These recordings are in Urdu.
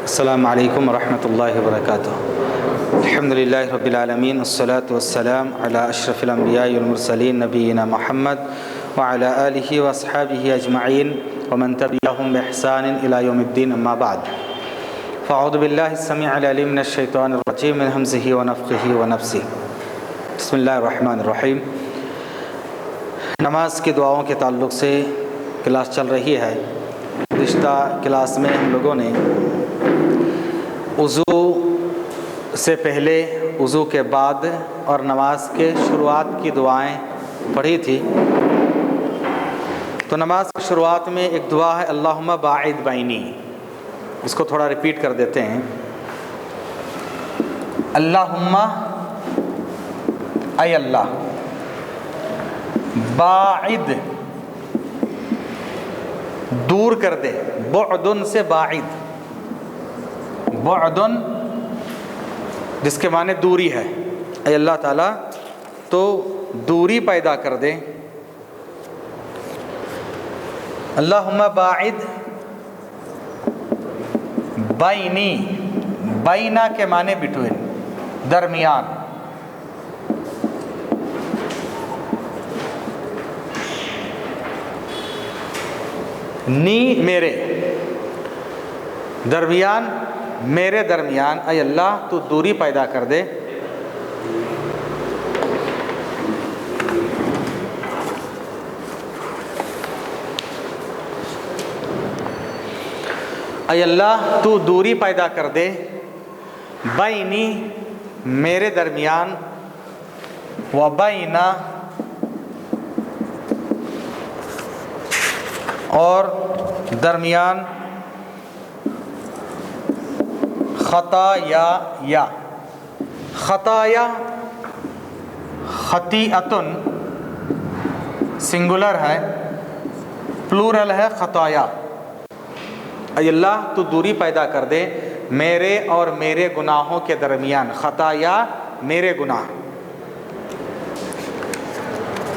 السلام علیکم ورحمۃ اللہ وبرکاتہ۔ الحمد للہ رب العالمین والصلاة والسلام علی اشرف الانبیاء والمرسلین نبینا محمد وعلی آلہ واصحابہ اجمعین ومن تبعہم بإحسان الی یوم الدین، اما بعد فاعوذ باللہ السمیع العلیم من الشیطان الرجیم من ہمزہ ونفخہ ونفثہ۔ بسم اللہ الرحمن الرحیم۔ نماز کی دعاؤں کے تعلق سے کلاس چل رہی ہے۔ گزشتہ کلاس میں ہم لوگوں نے وضو سے پہلے، وضو کے بعد اور نماز کے شروعات کی دعائیں پڑھی تھی۔ تو نماز کی شروعات میں ایک دعا ہے اللہم باعد بینی، اس کو تھوڑا ریپیٹ کر دیتے ہیں۔ اللہم، اے اللہ، باعد، دور کر دے، بعدن سے باعد، بعدن جس کے معنی دوری ہے، اے اللہ تعالیٰ تو دوری پیدا کر دے۔ اللہم باعد بینی، بینا کے معنی بٹوین، درمیان۔ نی میرے، درمیان، میرے درمیان، اے اللہ تو دوری پیدا کر دے۔ اے اللہ تو دوری پیدا کر دے، بینی، میرے درمیان، و بینا، اور درمیان، خطایا، یا خطایا، خطیئتن سنگولر ہے، پلورل ہے خطایا۔ اے اللہ تو دوری پیدا کر دے میرے اور میرے گناہوں کے درمیان، خطایا میرے گناہ۔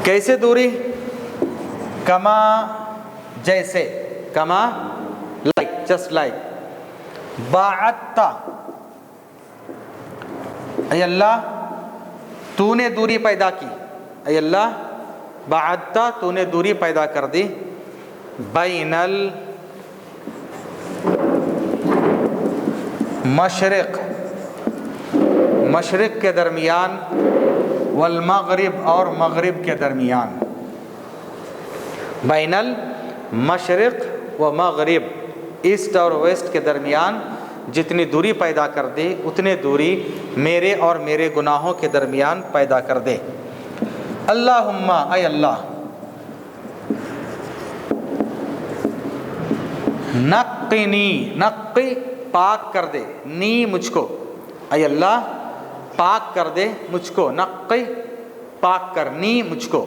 کیسے دوری؟ کما، جیسے، کما لائک، جسٹ لائک، باعدتا، اے اللہ تو نے دوری پیدا کی، اے اللہ باعدتا تو نے دوری پیدا کر دی، بین المشرق، مشرق کے درمیان، والمغرب اور مغرب کے درمیان، بین المشرق و مغرب، ایسٹ اور ویسٹ کے درمیان جتنی دوری پیدا کر دے اتنے دوری میرے اور میرے گناہوں کے درمیان پیدا کر دے۔ اللہم، اے اللہ، نقنی، نقی پاک کر دے، نی مجھ کو، اے اللہ پاک کر دے مجھ کو، نقی پاک کر، نی مجھ کو،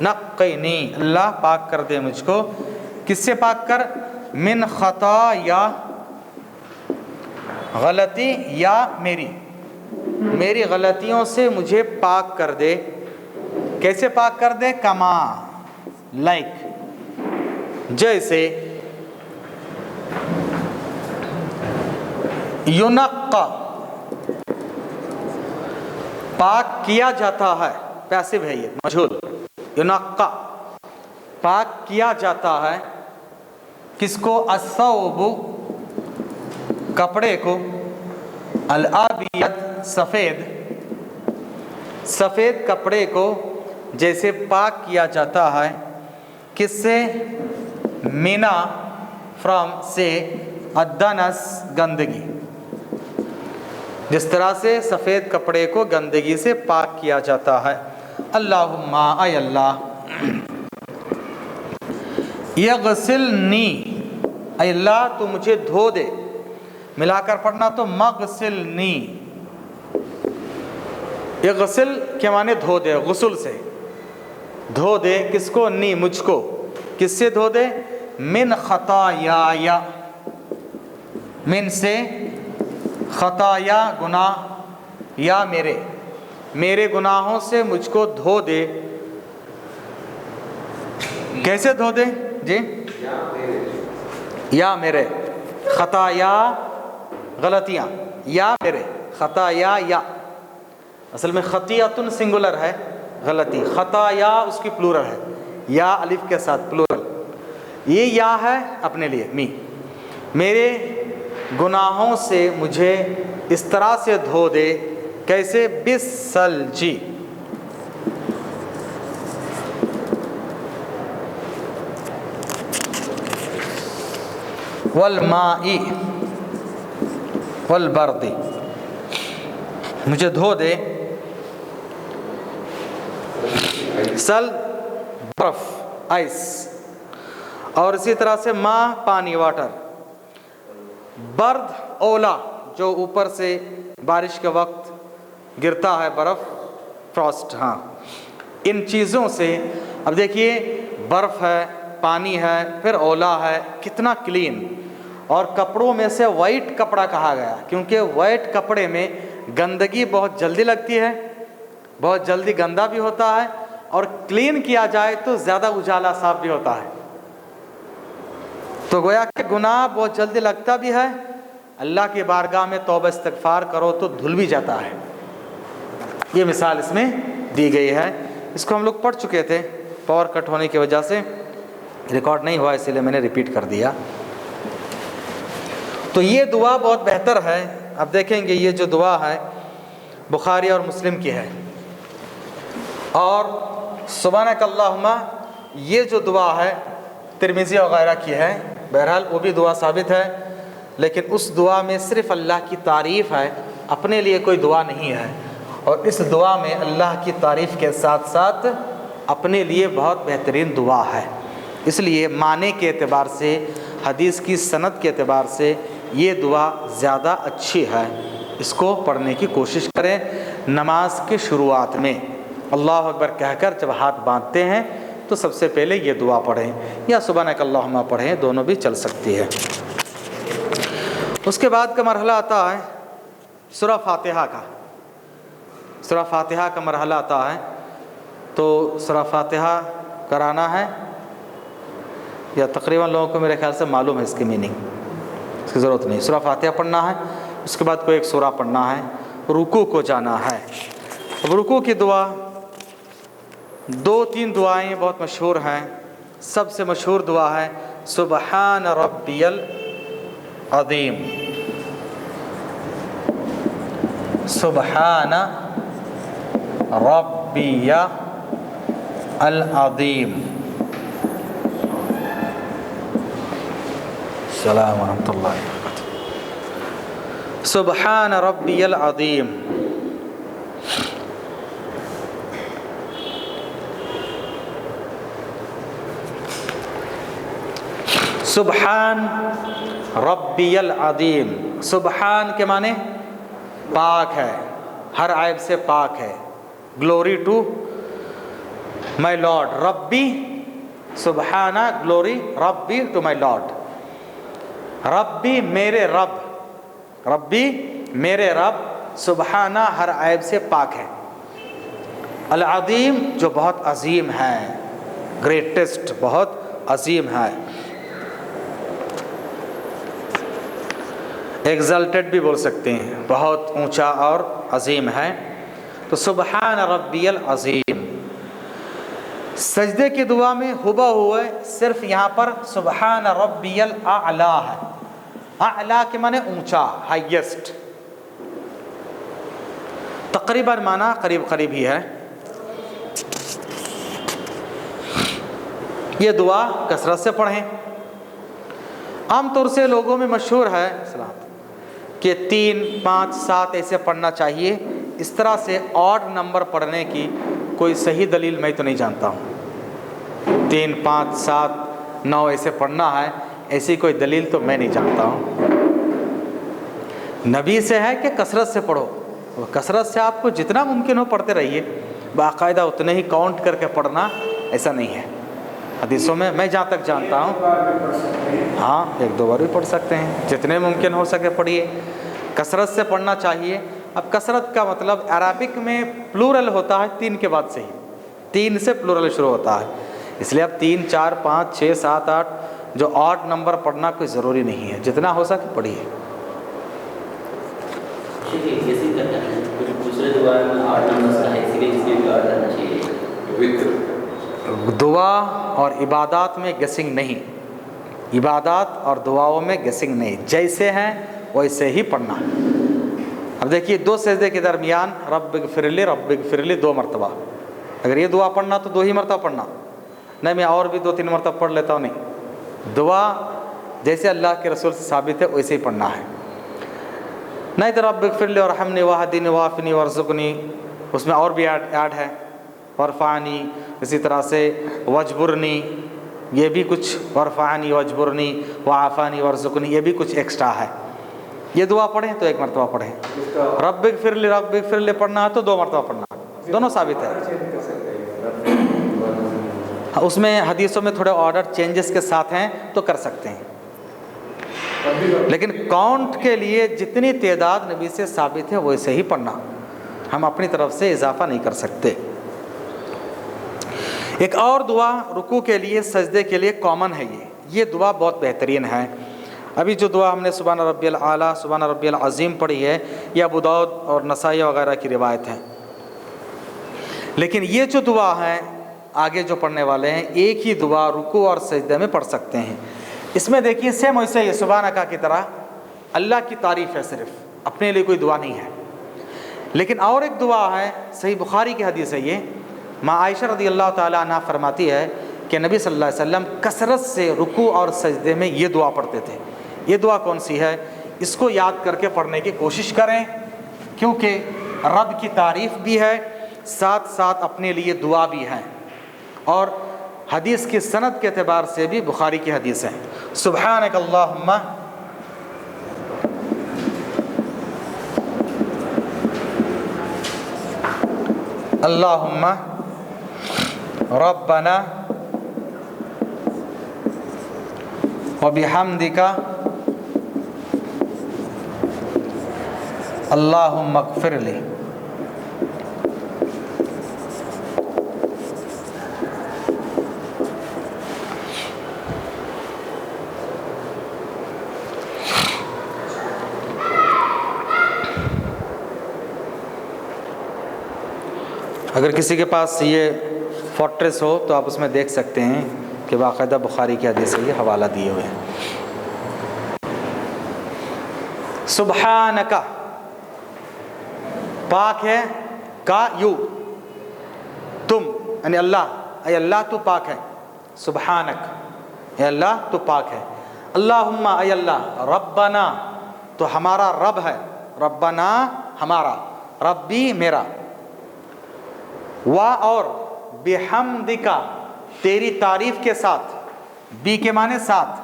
نقنی اللہ پاک کر دے مجھ کو۔ کس سے پاک کر؟ من خطایا، غلطی یا میری غلطیوں سے مجھے پاک کر دے۔ کیسے پاک کر دے؟ کما لائک، جیسے، ینقا پاک کیا جاتا ہے، پیسو ہے یہ، مجہول، ینقا پاک کیا جاتا ہے، کس کو؟ الثوب کپڑے کو، الابیض سفید، سفید کپڑے کو جیسے پاک کیا جاتا ہے، کس سے؟ مینا، فرام سے، الدنس گندگی، جس طرح سے سفید کپڑے کو گندگی سے پاک کیا جاتا ہے۔ اللہم، اے اللہ، یغسلنی، اے اللہ تو مجھے دھو دے، ملا کر پڑھنا تو مغسلنی، یغسل کے معنی دھو دے، غسل سے دھو دے، کس کو؟ نی مجھ کو، کس سے دھو دے؟ من خطایا، من سے، خطایا گناہ، یا میرے گناہوں سے مجھ کو دھو دے۔ کیسے دھو دے؟ جی، یا میرے، خطایا غلطیاں، یا میرے، خطایا یا، اصل میں خطیئتن سنگولر ہے، غلطی، خطایا اس کی پلورل ہے، یا الف کے ساتھ پلورل، یہ یا ہے اپنے لیے می، میرے گناہوں سے مجھے اس طرح سے دھو دے، کیسے؟ بالثلجی، والماء والبرد، مجھے دھو دے، سل برف، آئس، اور اسی طرح سے ماء پانی، واٹر، برد اولا جو اوپر سے بارش کے وقت گرتا ہے برف، فراسٹ، ہاں، ان چیزوں سے، اب دیکھیے برف ہے، پانی ہے، پھر اولا ہے، کتنا کلین، اور کپڑوں میں سے وائٹ کپڑا کہا گیا کیونکہ وائٹ کپڑے میں گندگی بہت جلدی لگتی ہے، بہت جلدی گندا بھی ہوتا ہے، اور کلین کیا جائے تو زیادہ اجالا صاف بھی ہوتا ہے، تو گویا کہ گناہ بہت جلدی لگتا بھی ہے، اللہ کی بارگاہ میں توبہ استغفار کرو تو دھل بھی جاتا ہے، یہ مثال اس میں دی گئی ہے، اس کو ہم لوگ پڑھ چکے تھے، پاور کٹ ہونے کی وجہ سے ریکارڈ نہیں ہوا، اسی لیے میں نے ریپیٹ کر دیا۔ تو یہ دعا بہت بہتر ہے، اب دیکھیں گے یہ جو دعا ہے بخاری اور مسلم کی ہے، اور سبحانک اللہم یہ جو دعا ہے ترمذی وغیرہ کی ہے، بہرحال وہ بھی دعا ثابت ہے، لیکن اس دعا میں صرف اللہ کی تعریف ہے، اپنے لیے کوئی دعا نہیں ہے، اور اس دعا میں اللہ کی تعریف کے ساتھ ساتھ اپنے لیے بہت بہترین دعا ہے، اس لیے معنی کے اعتبار سے، حدیث کی سند کے اعتبار سے یہ دعا زیادہ اچھی ہے، اس کو پڑھنے کی کوشش کریں نماز کی شروعات میں، اللہ اکبر کہہ کر جب ہاتھ باندھتے ہیں تو سب سے پہلے یہ دعا پڑھیں، یا سبحانک اللہم پڑھیں، دونوں بھی چل سکتی ہے۔ اس کے بعد کا مرحلہ آتا ہے سورہ فاتحہ کا، سورہ فاتحہ کا مرحلہ آتا ہے، تو سورہ فاتحہ کرانا ہے، یا تقریباً لوگوں کو میرے خیال سے معلوم ہے اس کی میننگ، اس کی ضرورت نہیں، سورہ فاتحہ پڑھنا ہے، اس کے بعد کوئی ایک سورہ پڑھنا ہے، رکوع کو جانا ہے۔ اب رکوع کی دعا، دو تین دعائیں بہت مشہور ہیں، سب سے مشہور دعا ہے سبحان ربی العظیم، سبحان ربی العظیم، السلام ورحمۃ اللہ وبرکاتہ، سبحان ربی العظیم، سبحان ربی العظیم، سبحان کے معنی پاک ہے، ہر عیب سے پاک ہے، گلوری ٹو مائی لارڈ، ربی سبحانہ، گلوری ربی ٹو مائی لارڈ، ربی میرے رب، ربی میرے رب، سبحانہ ہر عیب سے پاک ہے، العظیم جو بہت عظیم ہے، گریٹسٹ، بہت عظیم ہے، ایگزالٹڈ بھی بول سکتے ہیں، بہت اونچا اور عظیم ہے، تو سبحان ربی العظیم۔ سجدے کی دعا میں ہبہ ہوئے صرف یہاں پر سبحان ربی الاعلی ہے، اعلیٰ کے معنی اونچا، ہائیسٹ، تقریباً معنی قریب قریب ہی ہے۔ یہ دعا کثرت سے پڑھیں، عام طور سے لوگوں میں مشہور ہے کہ 3 5 7 ایسے پڑھنا چاہیے، اس طرح سے آڈ نمبر پڑھنے کی کوئی صحیح دلیل میں تو نہیں جانتا ہوں، 3 5 7 9 ایسے پڑھنا ہے، ایسی کوئی دلیل تو میں نہیں جانتا ہوں، نبی سے ہے کہ کثرت سے پڑھو، کثرت سے آپ کو جتنا ممکن ہو پڑھتے رہیے، باقاعدہ اتنے ہی کاؤنٹ کر کے پڑھنا ایسا نہیں ہے، حدیثوں میں جہاں تک جانتا ہوں، ہاں 1 2 بار بھی پڑھ سکتے ہیں، جتنے ممکن ہو سکے پڑھیے، کثرت سے پڑھنا چاہیے۔ اب کثرت کا مطلب عربک میں پلورل ہوتا ہے 3 کے بعد سے ہی، 3 سے پلورل شروع ہوتا ہے، اس لیے اب 3 4 5 6 7 8 جو آڈ نمبر پڑھنا کوئی ضروری نہیں ہے، جتنا ہو سکے پڑھیے۔ دعا اور عبادات میں گیسنگ نہیں، عبادات اور دعاؤں میں گیسنگ نہیں، جیسے ہیں ویسے ہی پڑھنا۔ اب دیکھیے 2 سجدے کے درمیان رب اغفر لی رب اغفر لی 2 مرتبہ، اگر یہ دعا پڑھنا تو 2 ہی مرتبہ پڑھنا، نہیں میں اور بھی 2-3 مرتبہ پڑھ لیتا ہوں، نہیں، دعا جیسے اللہ کے رسول سے ثابت ہے ویسے ہی پڑھنا ہے۔ نہیں تو رب اغفر لی وارحمنی واہدنی وعافنی وارزقنی، اس میں اور بھی ایڈ ہے، ورفعنی، اسی طرح سے وجبرنی، یہ بھی کچھ، ورفعنی وجبرنی وعافانی وارزقنی، یہ بھی کچھ ایکسٹرا ہے۔ یہ دعا پڑھیں تو 1 مرتبہ پڑھیں، رب اغفر لی پڑھنا ہے تو 2 مرتبہ پڑھنا، دونوں ثابت ہے۔ اس میں حدیثوں میں تھوڑے آرڈر چینجز کے ساتھ ہیں تو کر سکتے ہیں، لیکن کاؤنٹ کے لیے جتنی تعداد نبی سے ثابت ہے ویسے ہی پڑھنا، ہم اپنی طرف سے اضافہ نہیں کر سکتے۔ ایک اور دعا رکوع کے لیے، سجدے کے لیے کامن ہے، یہ دعا بہت بہترین ہے۔ ابھی جو دعا ہم نے سبحان ربی الاعلیٰ سبحان ربی العظیم پڑھی ہے، یہ ابو داؤد اور نسائی وغیرہ کی روایت ہے، لیکن یہ جو دعا ہے آگے جو پڑھنے والے ہیں، ایک ہی دعا رکوع اور سجدے میں پڑھ سکتے ہیں۔ اس میں دیکھیے سیم ویسے ہی سبحانکا کی طرح اللہ کی تعریف ہے، صرف اپنے لیے کوئی دعا نہیں ہے۔ لیکن اور ایک دعا ہے، صحیح بخاری کی حدیث ہے، یہ ماں عائشہ رضی اللہ تعالیٰ عنہ فرماتی ہے کہ نبی صلی اللہ علیہ وسلم کثرت سے رکوع اور سجدے میں یہ دعا پڑھتے تھے۔ یہ دعا کون سی ہے؟ اس کو یاد کر کے پڑھنے کی کوشش کریں، کیونکہ رب کی تعریف بھی ہے، ساتھ ساتھ اپنے لیے دعا بھی ہے، اور حدیث کی سند کے اعتبار سے بھی بخاری کی حدیث ہے۔ سبحانک اللہم اللہم ربنا وبحمدک اللہم اغفر لی۔ اگر کسی کے پاس یہ فورٹریس ہو تو آپ اس میں دیکھ سکتے ہیں کہ باقاعدہ بخاری کی حدیث سے یہ حوالہ دیے ہوئے ہیں۔ سبحانکا، پاک ہے، کا یو، تم، یعنی اللہ، اے اللہ تو پاک ہے، سبحانک، اے اللہ تو پاک ہے، اللہم، اے اللہ، ربنا، تو ہمارا رب ہے، ربنا ہمارا، ربی میرا، اور بحمدکا، تیری تعریف کے ساتھ، بی کے معنی ساتھ،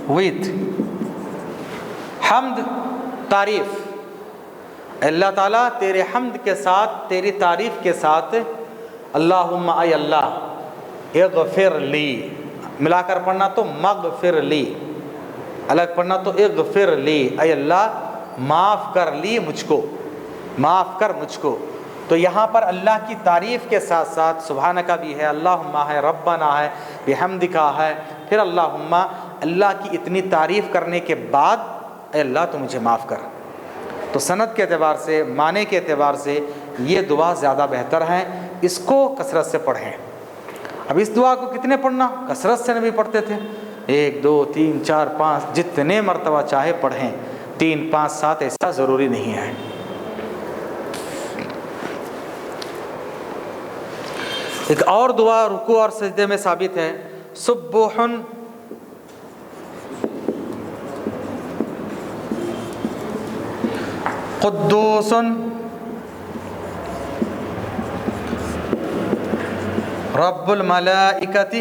ویت، حمد تعریف، اللہ تعالیٰ تیرے حمد کے ساتھ، تیری تعریف کے ساتھ، اللہم، اے اللہ، اغفر لی، ملا کر پڑھنا تو مغفر لی، الگ پڑھنا تو اغفر لی، اے اللہ معاف کر لی مجھ کو، معاف کر مجھ کو۔ تو یہاں پر اللہ کی تعریف کے ساتھ ساتھ سبحانکا بھی ہے، اللہم ہے، ربنا ہے، بحمدکا ہے، پھر اللہم، اللہ کی اتنی تعریف کرنے کے بعد اے اللہ تو مجھے معاف کر۔ تو سند کے اعتبار سے، معنی کے اعتبار سے یہ دعا زیادہ بہتر ہے، اس کو کثرت سے پڑھیں۔ اب اس دعا کو کتنے پڑھنا؟ کثرت سے نبی پڑھتے تھے، 1 2 3 4 5 جتنے مرتبہ چاہے پڑھیں، 3 5 7 ایسا ضروری نہیں ہے۔ ایک اور دعا رکوع اور سجدے میں ثابت ہے، سبوح قدوس رب الملائکۃ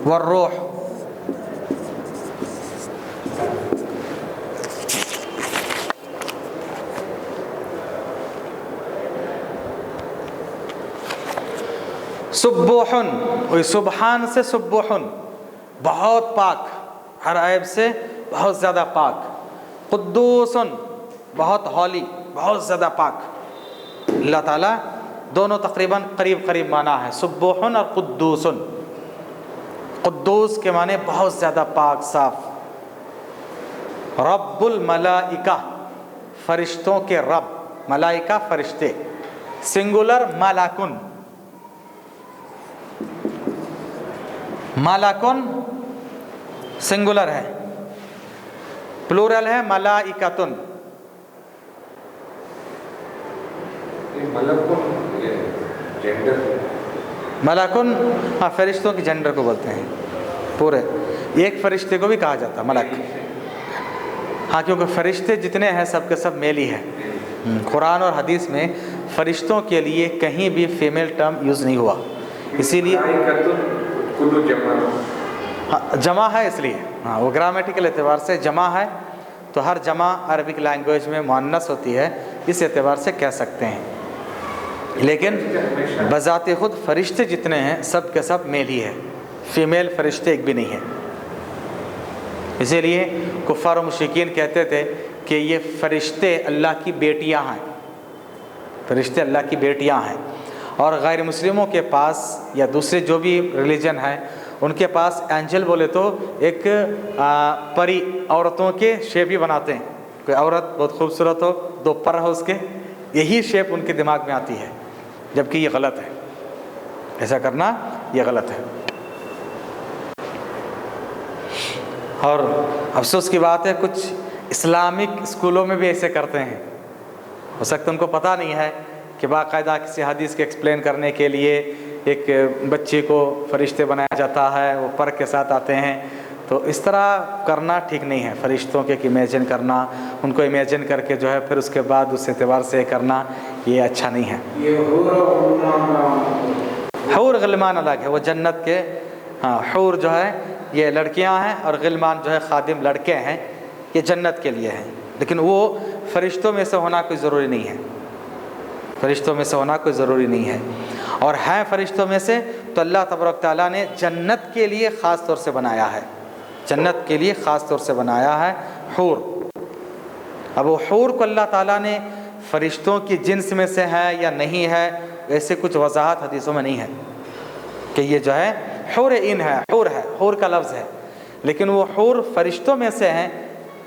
والروح۔ سبوحن، وہی سبحان سے سبوحن، بہت پاک، ہر عیب سے بہت زیادہ پاک، قدوسن، بہت ہولی، بہت زیادہ پاک۔ اللہ تعالیٰ دونوں تقریباً قریب قریب معنی ہے، سبوحن اور قدوسن۔ قدوس کے معنی بہت زیادہ پاک صاف، رب الملائکہ فرشتوں کے رب، ملائکہ فرشتے، سنگولر ملکن، ملکن سنگولر ہے، پلورل ہے ملائکتن۔ ملکن ہاں فرشتوں کی جنڈر کو بولتے ہیں، پورے ایک فرشتے کو بھی کہا جاتا ہے ملک، ہاں کیونکہ فرشتے جتنے ہیں سب کے سب میل ہی ہیں۔ قرآن اور حدیث میں فرشتوں کے لیے کہیں بھی فیمیل ٹرم یوز نہیں ہوا، اسی لیے جمع ہے، اس لیے ہاں وہ گرامیٹیکل اعتبار سے جمع ہے، تو ہر جمع عربک لینگویج میں مؤنث ہوتی ہے، اس اعتبار سے کہہ سکتے ہیں، لیکن بذات خود فرشتے جتنے ہیں سب کے سب میل ہی ہے، فیمیل فرشتے ایک بھی نہیں ہیں۔ اسی لیے کفار و مشرکین کہتے تھے کہ یہ فرشتے اللہ کی بیٹیاں ہیں، فرشتے اللہ کی بیٹیاں ہیں، اور غیر مسلموں کے پاس یا دوسرے جو بھی ریلیجن ہے ان کے پاس اینجل بولے تو ایک پری عورتوں کے شیپ ہی بناتے ہیں، کوئی عورت بہت خوبصورت ہو، دو پر ہو اس کے، یہی شیپ ان کے دماغ میں آتی ہے، جبکہ یہ غلط ہے، ایسا کرنا یہ غلط ہے۔ اور افسوس کی بات ہے کچھ اسلامک اسکولوں میں بھی ایسے کرتے ہیں، ہو سکتا ہے ان کو پتہ نہیں ہے کہ باقاعدہ کسی حدیث کے ایکسپلین کرنے کے لیے ایک بچے کو فرشتے بنایا جاتا ہے، وہ پر کے ساتھ آتے ہیں، تو اس طرح کرنا ٹھیک نہیں ہے، فرشتوں کے امیجن کرنا، ان کو امیجن کر کے جو ہے پھر اس کے بعد اس اعتبار سے کرنا یہ اچھا نہیں ہے۔ حور غلمان الگ ہے، وہ جنت کے ہاں حور جو ہے یہ لڑکیاں ہیں، اور غلمان جو ہے خادم لڑکے ہیں، یہ جنت کے لیے ہیں، لیکن وہ فرشتوں میں سے ہونا کوئی ضروری نہیں ہے، فرشتوں میں سے ہونا کوئی ضروری نہیں ہے، اور ہیں فرشتوں میں سے تو اللہ تبارک تعالیٰ نے جنت کے لیے خاص طور سے بنایا ہے، جنت کے لیے خاص طور سے بنایا ہے حور۔ اب وہ حور کو اللہ تعالیٰ نے فرشتوں کی جنس میں سے ہے یا نہیں ہے، ایسے کچھ وضاحت حدیثوں میں نہیں ہے کہ یہ جو ہے حور عین ہے، حور ہے، حور کا لفظ ہے، لیکن وہ حور فرشتوں میں سے ہیں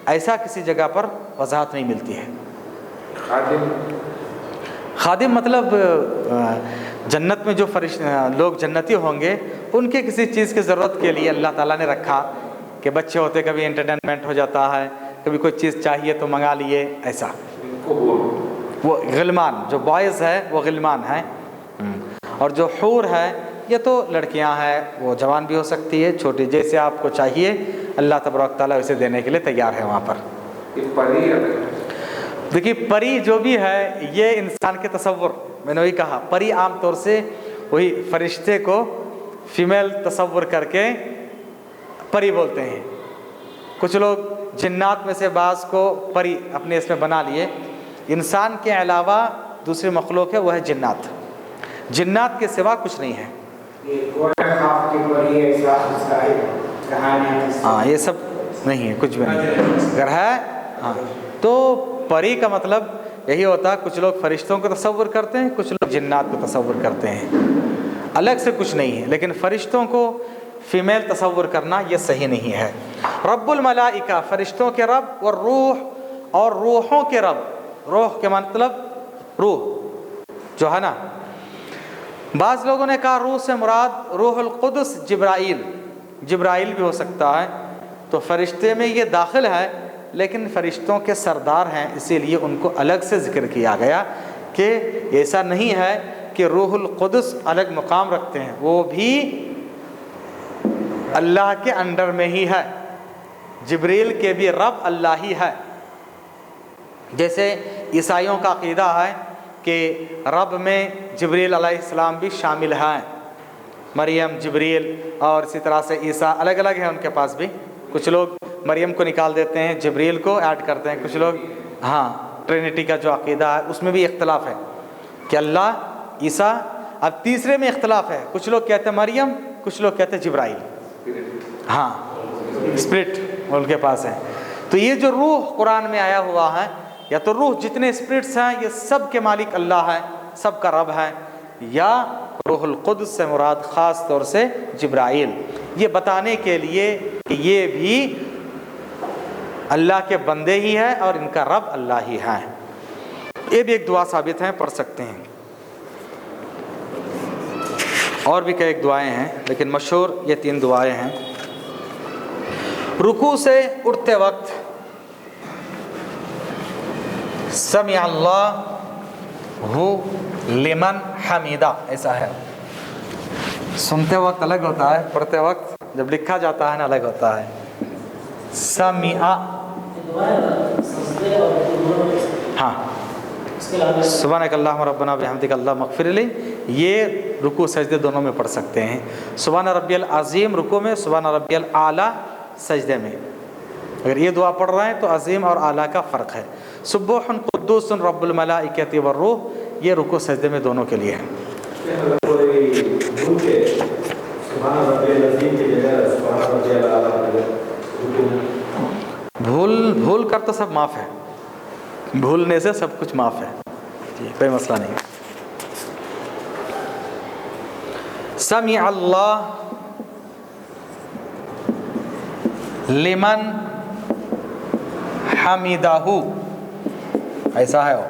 ایسا کسی جگہ پر وضاحت نہیں ملتی ہے۔ خادم مطلب جنت میں جو لوگ جنتی ہوں گے ان کے کسی چیز کی ضرورت کے لیے اللہ تعالیٰ نے رکھا، کہ بچے ہوتے کبھی انٹرٹینمنٹ ہو جاتا ہے، کبھی کوئی چیز چاہیے تو منگا لیے، ایسا وہ غلمان، جو بوائز ہے وہ غلمان ہیں، اور جو حور ہے یہ تو لڑکیاں ہیں، وہ جوان بھی ہو سکتی ہے، چھوٹی، جیسے آپ کو چاہیے اللہ تبارک تعالیٰ اسے دینے کے لیے تیار ہے وہاں پر۔ دیکھیے پری جو بھی ہے یہ انسان کے تصور، میں نے وہی کہا پری عام طور سے وہی فرشتے کو فیمیل تصور کر کے پری بولتے ہیں، کچھ لوگ جنات میں سے بعض کو پری اپنے اس میں بنا لیے، انسان کے علاوہ دوسری مخلوق ہے وہ ہے جنات، جنات کے سوا کچھ نہیں ہے، ہاں یہ سب نہیں ہے، کچھ بھی نہیں ہے، اگر ہے ہاں تو پری کا مطلب یہی ہوتا ہے، کچھ لوگ فرشتوں کو تصور کرتے ہیں، کچھ لوگ جنات کو تصور کرتے ہیں، الگ سے کچھ نہیں ہے، لیکن فرشتوں کو فیمیل تصور کرنا یہ صحیح نہیں ہے۔ رب الملائکہ فرشتوں کے رب، والروح اور روحوں کے رب، روح کے مطلب روح جو ہے نا، بعض لوگوں نے کہا روح سے مراد روح القدس جبرائیل، جبرائیل بھی ہو سکتا ہے، تو فرشتے میں یہ داخل ہے لیکن فرشتوں کے سردار ہیں، اسی لیے ان کو الگ سے ذکر کیا گیا کہ ایسا نہیں ہے کہ روح القدس الگ مقام رکھتے ہیں، وہ بھی اللہ کے انڈر میں ہی ہے، جبریل کے بھی رب اللہ ہی ہے، جیسے عیسائیوں کا عقیدہ ہے کہ رب میں جبریل علیہ السلام بھی شامل ہیں، مریم جبریل، اور اسی طرح سے عیسیٰ الگ الگ ہیں ان کے پاس بھی، کچھ لوگ مریم کو نکال دیتے ہیں، جبریل کو ایڈ کرتے ہیں، کچھ لوگ ہاں ٹرینٹی کا جو عقیدہ ہے اس میں بھی اختلاف ہے کہ اللہ عیسیٰ، اب تیسرے میں اختلاف ہے، کچھ لوگ کہتے ہیں مریم، کچھ لوگ کہتے ہیں جبرائیل، ہاں اسپرٹ ان کے پاس ہے، تو یہ جو روح قرآن میں آیا ہوا ہے، یا تو روح جتنے اسپرٹس ہیں یہ سب کے مالک اللہ ہے، سب کا رب ہے، یا روح القدس سے مراد خاص طور سے جبرائیل، یہ بتانے کے لیے کہ یہ بھی اللہ کے بندے ہی ہیں اور ان کا رب اللہ ہی ہے. یہ بھی ایک دعا ثابت ہے، پڑھ سکتے ہیں. اور بھی کئی ایک دعائیں ہیں لیکن مشہور یہ 3 دعائیں ہیں. رکوع سے اٹھتے وقت سمع اللہ لمن حمیدہ ایسا ہے. سنتے وقت الگ ہوتا ہے، پڑھتے وقت جب لکھا جاتا ہے نا الگ ہوتا ہے. سمع، ہاں سبحانک اللہم ربنا بحمدک اللہم اغفر لی، یہ رکوع سجدے دونوں میں پڑھ سکتے ہیں. سبحان ربی العظیم رکوع میں، سبحان ربی الاعلیٰ سجدے میں. اگر یہ دعا پڑھ رہے ہیں تو عظیم اور اعلیٰ کا فرق ہے. سبوح قدوس رب الملائکۃ والروح، یہ رکوع سجدے میں دونوں کے لیے ہے. بھول کر تو سب معاف ہے، بھولنے سے سب کچھ معاف ہے جی، کوئی مسئلہ نہیں. سمع اللہ لمن حمیدہ، ایسا ہے وہ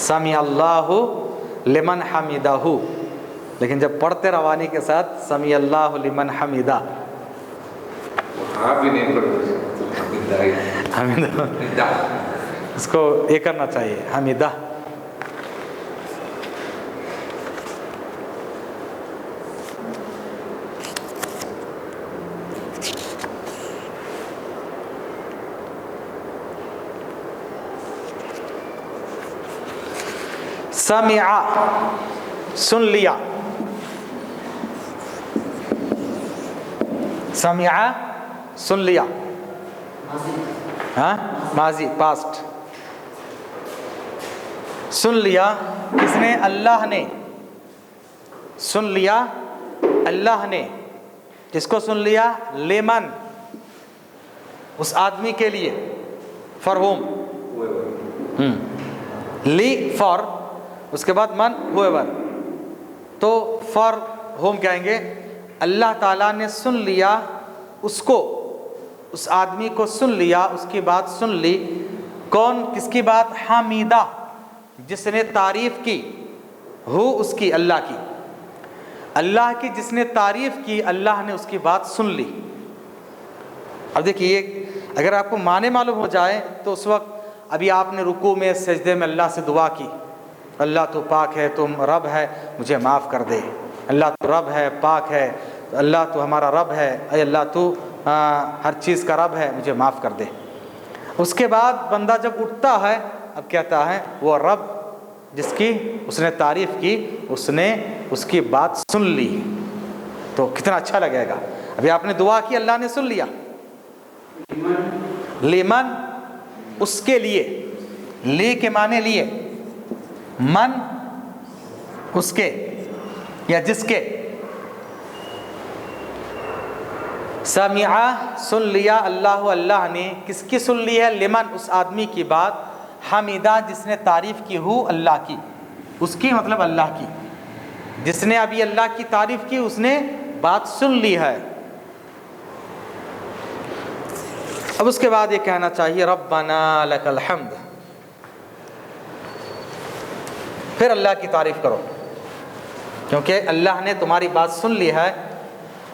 سمع اللہ لمن حمیدہ، لیکن جب پڑھتے روانی کے ساتھ سمع اللہ لمن حمیدہ، حمیدہ اس کو یہ کرنا چاہیے حمیدہ. سمع سن لیا، سمع سن لیا، ہاں ماضی پاسٹ. سن لیا کس نے؟ اللہ نے. سن لیا اللہ نے. کس کو سن لیا؟ لیمن، اس آدمی کے لیے. فار ہوم، لی فار، اس کے بعد من ہوئیور، تو فار ہوم کہیں گے. اللہ تعالیٰ نے سن لیا اس کو، اس آدمی کو سن لیا، اس کی بات سن لی. کون؟ کس کی بات؟ حمیدہ، جس نے تعریف کی، ہو اس کی، اللہ کی، اللہ کی جس نے تعریف کی، اللہ نے اس کی بات سن لی. اب دیکھیے اگر آپ کو معنی معلوم ہو جائے تو اس وقت ابھی آپ نے رکوع میں سجدے میں اللہ سے دعا کی، اللہ تو پاک ہے، تم رب ہے، مجھے معاف کر دے. اللہ تو رب ہے، پاک ہے، اللہ تو ہمارا رب ہے، اے اللہ تو ہر چیز کا رب ہے، مجھے معاف کر دے. اس کے بعد بندہ جب اٹھتا ہے اب کہتا ہے وہ رب جس کی اس نے تعریف کی، اس نے اس کی بات سن لی، تو کتنا اچھا لگے گا. ابھی آپ نے دعا کی، اللہ نے سن لیا. لیمن اس کے لیے، لی کے معنی لیے، من اس کے یا جس کے. سمع سن لیا اللہ، اللہ نے کس کی سن لی ہے؟ لمن اس آدمی کی بات، حمیدہ جس نے تعریف کی، ہو اللہ کی، اس کی مطلب اللہ کی، جس نے ابھی اللہ کی تعریف کی اس نے بات سن لی ہے. اب اس کے بعد یہ کہنا چاہیے ربنا لک الحمد، پھر اللہ کی تعریف کرو، کیونکہ اللہ نے تمہاری بات سن لی ہے،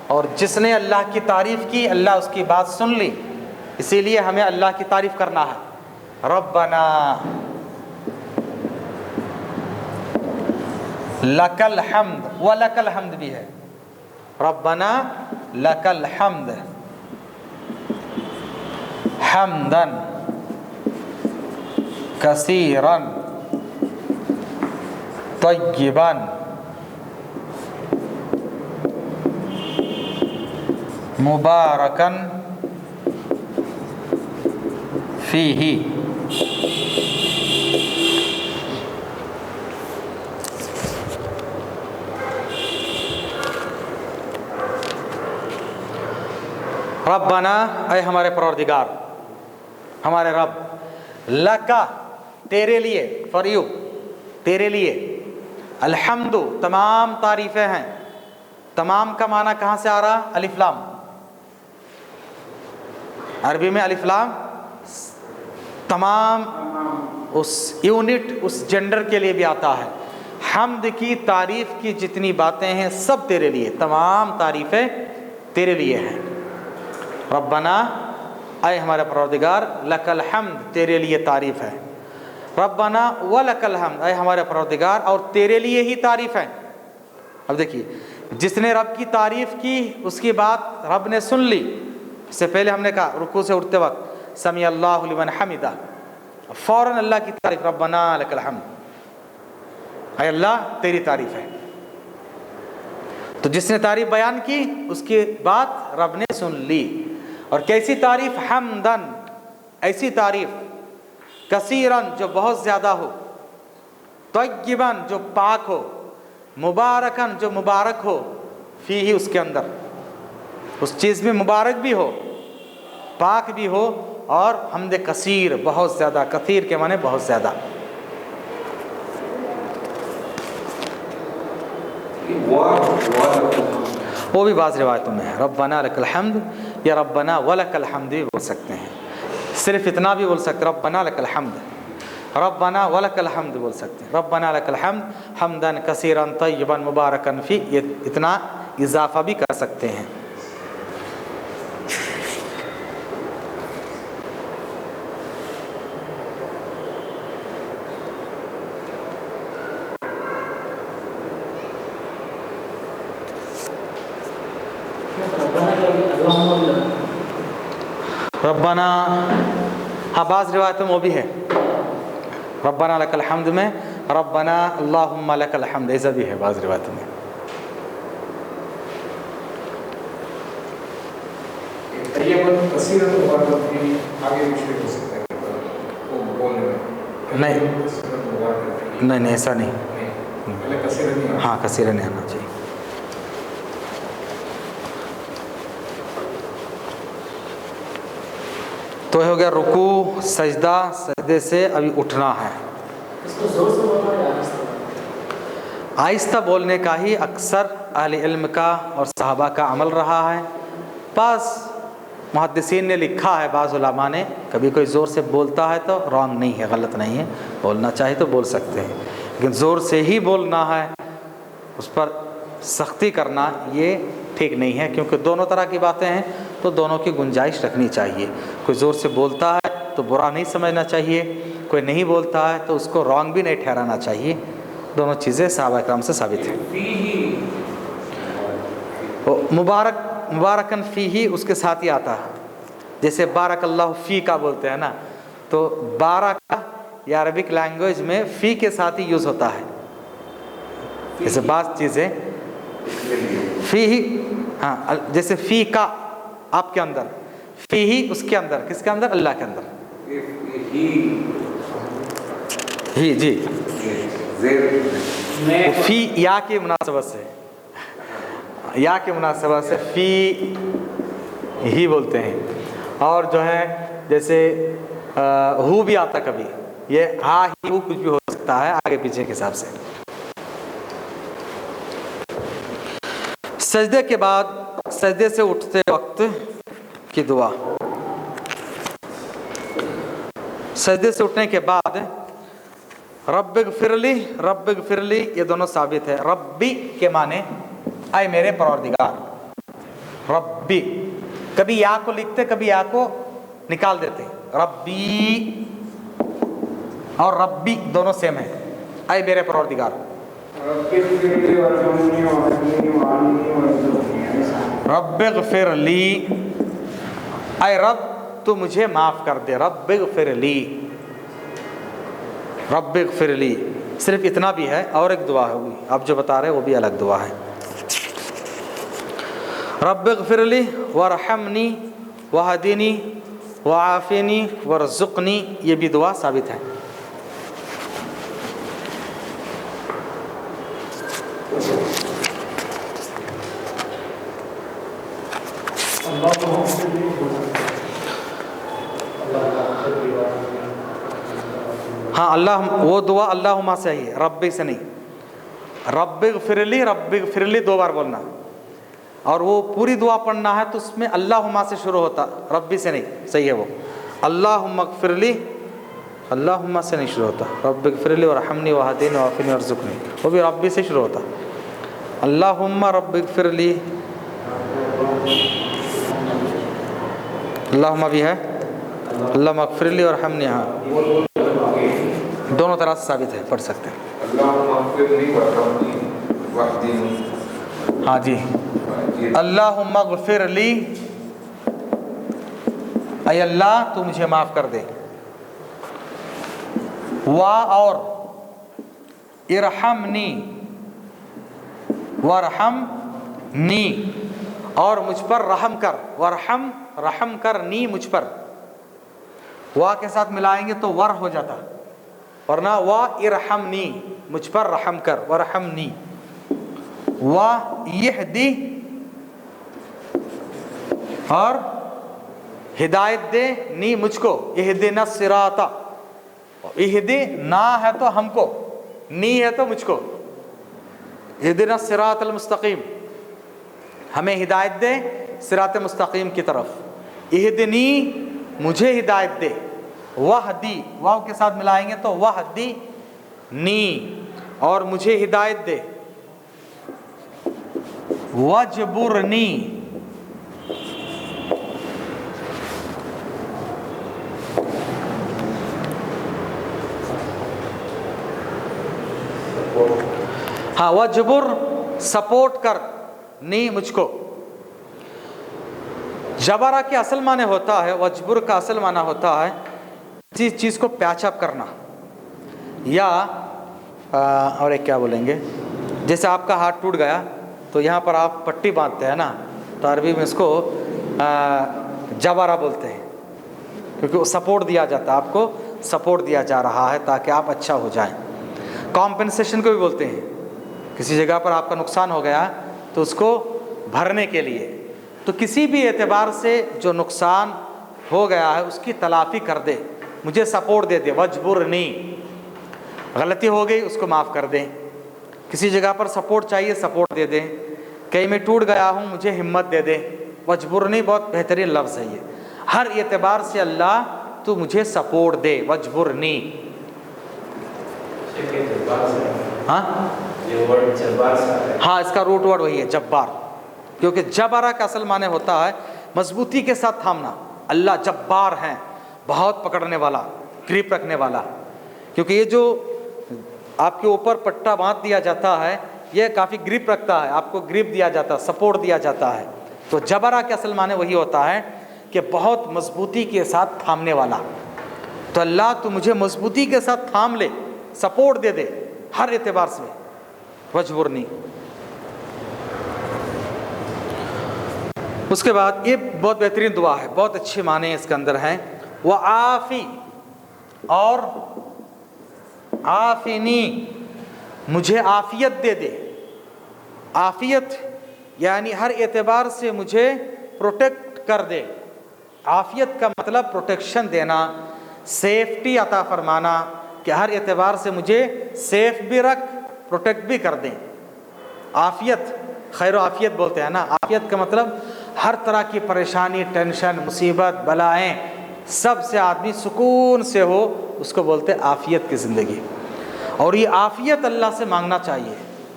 اور جس نے اللہ کی تعریف کی اللہ اس کی بات سن لی، اسی لیے ہمیں اللہ کی تعریف کرنا ہے. ربنا لک الحمد، ولک الحمد بھی ہے. ربنا لک الحمد حمدا کثیرا طیبا مبارکا فیہ. ربنا، اے ہمارے پروردگار، ہمارے رب، لکا تیرے لیے، فار یو تیرے لیے، الحمد تمام تعریفیں ہیں. تمام کا معنی کہاں سے آ رہا؟ الف لام. عربی میں الف لام تمام اس یونٹ اس جنڈر کے لیے بھی آتا ہے. حمد کی تعریف کی جتنی باتیں ہیں سب تیرے لیے، تمام تعریفیں تیرے لیے ہیں. ربنا اے ہمارے پروردگار، لک الحمد تیرے لیے تعریف ہے. ربنا ولک الحمد اے ہمارے پروردگار اور تیرے لیے ہی تعریف ہے. اب دیکھیے، جس نے رب کی تعریف کی اس کی بات رب نے سن لی. اس سے پہلے ہم نے کہا رکوع سے اٹھتے وقت سمیع اللہ لمن حمدہ، فوراً اللہ کی تعریف، ربنا لک الحمد، اے اللہ تیری تعریف ہے. تو جس نے تعریف بیان کی اس کی بات رب نے سن لی. اور کیسی تعریف؟ حمدن، ایسی تعریف، کثیرن جو بہت زیادہ ہو، طیبن جو پاک ہو، مبارکن جو مبارک ہو، فیہ اس کے اندر، اس چیز میں مبارک بھی ہو، پاک بھی ہو، اور حمد کثیر بہت زیادہ، کثیر کے معنی بہت زیادہ. وہ بھی بعض روایتوں میں ہے ربنا لک الحمد یا ربنا ولک الحمد بھی بول سکتے ہیں. صرف اتنا بھی بول سکتے ربنا لک الحمد، ربنا ولک الحمد بول سکتے ہیں. ربنا لک الحمد حمدن کثیرن طیبن مبارکن فی، یہ اتنا اضافہ بھی کر سکتے ہیں. ربنا، ہاں بعض روایتوں میں وہ بھی ہے ربنا لک الحمد میں ربنا اللہم لک الحمد، ایسا بھی ہے بعض روایتوں میں. نہیں ایسا نہیں، ہاں کثیرہ نہیں آنا چاہیے. تو ہو گیا رکوع، سجدہ، سجدے سے ابھی اٹھنا ہے. اس کو زور سے بولنا ہے آہستہ بولنے کا ہی اکثر اہل علم کا اور صحابہ کا عمل رہا ہے. بعض محدثین نے لکھا ہے، بعض علماء نے، کبھی کوئی زور سے بولتا ہے تو رانگ نہیں ہے، غلط نہیں ہے، بولنا چاہے تو بول سکتے ہیں، لیکن زور سے ہی بولنا ہے، اس پر سختی کرنا یہ ٹھیک نہیں ہے، کیونکہ دونوں طرح کی باتیں ہیں تو دونوں کی گنجائش رکھنی چاہیے. کوئی زور سے بولتا ہے تو برا نہیں سمجھنا چاہیے، کوئی نہیں بولتا ہے تو اس کو رانگ بھی نہیں ٹھہرانا چاہیے. دونوں چیزیں صحابہ اکرام سے ثابت ہیں. مبارکن فی ہی اس کے ساتھ ہی آتا ہے، جیسے بارک اللہ فی کا بولتے ہیں نا، تو بارک یا عربک لینگویج میں فی کے ساتھ ہی یوز ہوتا ہے. جیسے بعض چیزیں فی ہی، ہاں جیسے فی کا آپ کے اندر، فی ہی اس کے اندر، کس کے اندر؟ اللہ کے اندر. ہی جی فی یا کی مناسبت سے، یا کی مناسبت سے فی ہی بولتے ہیں. اور جو ہے جیسے ہو بھی آتا کبھی، یہ ہاں ہی ہو کچھ بھی ہو سکتا ہے آگے پیچھے کے حساب سے. سجدے کے بعد، سجدے سے اٹھتے وقت کی دعا. سجدے سے اٹھنے کے بعد رب اغفر لی، رب اغفر لی، یہ دونوں ثابت ہے. ربی کے معنی اے میرے پروردگار، ربی، کبھی یا کو لکھتے کبھی یا کو نکال دیتے، ربی اور ربی دونوں سیم ہیں. اے میرے پروردگار، رب اغفر لی، اے رب تو مجھے معاف کر دے. رب اغفر لی، رب اغفر لی، صرف اتنا بھی ہے. اور ایک دعا ہوگی آپ جو بتا رہے وہ بھی الگ دعا ہے. رب اغفر لی وارحمنی وہدنی وعافنی وارزقنی، یہ بھی دعا ثابت ہے. ہاں اللہ، وہ دعا اللہم سے ہی ہے، رب سے نہیں. رب اغفر لی، رب اغفر لی دو بار بولنا. اور وہ پوری دعا پڑھنا ہے تو اس میں اللہم سے شروع ہوتا، ربی سے نہیں، صحیح ہے وہ اللہم اغفر لی، اللہم سے نہیں شروع ہوتا، رب اغفر لی ورحمنی وہدینی وعافنی وارزقنی، وہ بھی ربی سے شروع ہوتا، اللہم رب اغفر لی، اللہم بھی ہے، اللہم اغفر لی ورحمنی، ہاں دونوں طرح سے ثابت ہے، پڑھ سکتے ہیں اللہم اغفر لی ورحمنی واہدنی، ہاں جی، اللہم اغفر لی، اے اللہ تو مجھے معاف کر دے، اور ارحمنی، ورحمنی، اور مجھ پر رحم کر، ورحم رحم کر، نی مجھ پر، وا کے ساتھ ملائیں گے تو ور ہو جاتا، ورنہ وا ارحمنی مجھ پر رحم کر، ورحمنی، یہدی اور ہدایت دے، نی مجھ کو، اہدنا الصراط، اہدی نا ہے تو ہم کو، نی ہے تو مجھ کو، اہدنا الصراط المستقیم، ہمیں ہدایت دے صراط مستقیم کی طرف، اہدنی مجھے ہدایت دے، وہدی واو کے ساتھ ملائیں گے تو وہدی نی، اور مجھے ہدایت دے، وجبرنی، ہاں وجبر سپورٹ کر، نی مجھ کو، جبرا کے اصل معنی ہوتا ہے، وجبر کا اصل معنی ہوتا ہے کسی چیز کو پیچ اپ کرنا، یا اور ایک کیا بولیں گے، جیسے آپ کا ہاتھ ٹوٹ گیا تو یہاں پر آپ پٹی باندھتے ہیں نا، تو عربی میں اس کو جبرا بولتے ہیں، کیونکہ وہ سپورٹ دیا جاتا ہے، آپ کو سپورٹ دیا جا رہا ہے تاکہ آپ اچھا ہو جائیں۔ کمپنسیشن کو بھی بولتے ہیں، کسی جگہ پر آپ کا نقصان ہو گیا تو اس کو بھرنے کے لیے، تو کسی بھی اعتبار سے جو نقصان ہو گیا ہے اس کی تلافی کر دے، مجھے سپورٹ دے دے، وجبرنی، غلطی ہو گئی اس کو معاف کر دیں، کسی جگہ پر سپورٹ چاہیے سپورٹ دے دیں، کہیں میں ٹوٹ گیا ہوں مجھے ہمت دے دے، وجبرنی بہت بہترین لفظ ہے یہ، ہر اعتبار سے اللہ تو مجھے سپورٹ دے، وجبرنی۔ ہاں ہاں اس کا روٹ ورڈ وہی ہے جبار، کیونکہ جبرا کا اصل معنی ہوتا ہے مضبوطی کے ساتھ تھامنا، اللہ جبار ہیں، بہت پکڑنے والا، گریپ رکھنے والا، کیونکہ یہ جو آپ کے اوپر پٹا باندھ دیا جاتا ہے یہ کافی گریپ رکھتا ہے، آپ کو گریپ دیا جاتا ہے، سپورٹ دیا جاتا ہے، تو جبرا کے اصل معنی وہی ہوتا ہے کہ بہت مضبوطی کے ساتھ تھامنے والا، تو اللہ تو مجھے مضبوطی کے ساتھ تھام لے، سپورٹ دے دے ہر اعتبار سے، وجبرنی۔ اس کے بعد یہ بہت بہترین دعا ہے، بہت اچھے معنی اس کے اندر ہیں، وعافی، اور عافنی، مجھے عافیت دے دے، عافیت یعنی ہر اعتبار سے مجھے پروٹیکٹ کر دے، عافیت کا مطلب پروٹیکشن دینا، سیفٹی عطا فرمانا، کہ ہر اعتبار سے مجھے سیف بھی رکھ، پروٹیکٹ بھی کر دیں۔ عافیت خیر و عافیت بولتے ہیں نا، عافیت کا مطلب ہر طرح کی پریشانی، ٹینشن، مصیبت، بلائیں، سب سے آدمی سکون سے ہو، اس کو بولتے ہیں عافیت کی زندگی، اور یہ عافیت اللہ سے مانگنا چاہیے،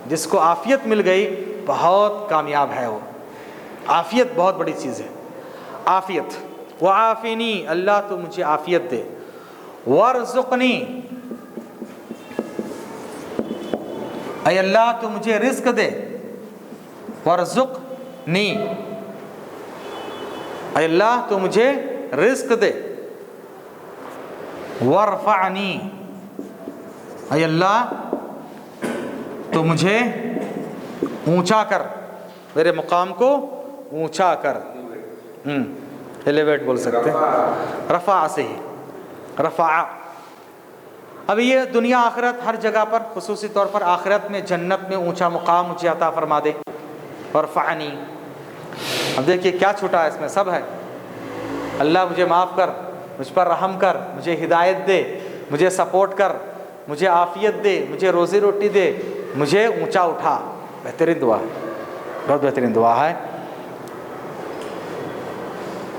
جس کو عافیت مل گئی بہت کامیاب ہے، وہ عافیت بہت بڑی چیز ہے، عافیت۔ وعافنی، اللہ تو مجھے عافیت دے، وارزقنی، اے اللہ تو مجھے رزق دے، وارزقنی، اے اللہ تو مجھے رزق دے، وارفعنی، اے اللہ تو مجھے اونچا کر، میرے مقام کو اونچا کر، ایلیویٹ بول سکتے ہیں، رفع سے ہی، رفع۔ اب یہ دنیا آخرت ہر جگہ پر، خصوصی طور پر آخرت میں، جنت میں اونچا مقام مجھے عطا فرما دے، وارفعنی۔ اب دیکھیے کیا چھوٹا ہے اس میں، سب ہے، اللہ مجھے معاف کر، مجھ پر رحم کر، مجھے ہدایت دے، مجھے سپورٹ کر، مجھے عافیت دے، مجھے روزی روٹی دے، مجھے اونچا اٹھا، بہترین دعا ہے، بہت بہترین دعا ہے۔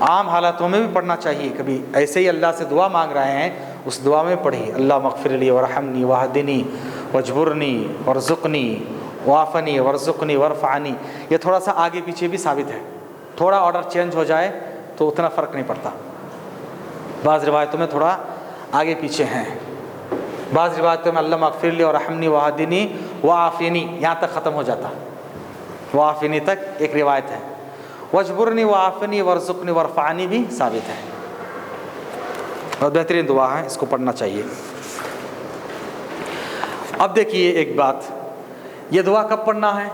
عام حالاتوں میں بھی پڑھنا چاہیے. کبھی ایسے ہی اللہ سے دعا مانگ رہے ہیں, اس دعا میں پڑھیے اللہ مغفر لی ورحمنی واہدنی واجبرنی وارزقنی وعافنی وارزقنی وارفعنی. یہ تھوڑا سا آگے پیچھے بھی ثابت ہے, تھوڑا آرڈر چینج ہو جائے تو اتنا فرق نہیں پڑتا. بعض روایتوں میں تھوڑا آگے پیچھے ہیں, بعض روایتوں میں اللہ مغفر لی ورحمنی واہدنی وعافنی یہاں تک ختم ہو جاتا, وعافنی تک ایک روایت ہے. واجبرنی وعافنی وارزقنی وارفعنی بھی ثابت ہے, اور بہترین دعا ہے, اس کو پڑھنا چاہیے. اب دیکھیے ایک بات, یہ دعا کب پڑھنا ہے؟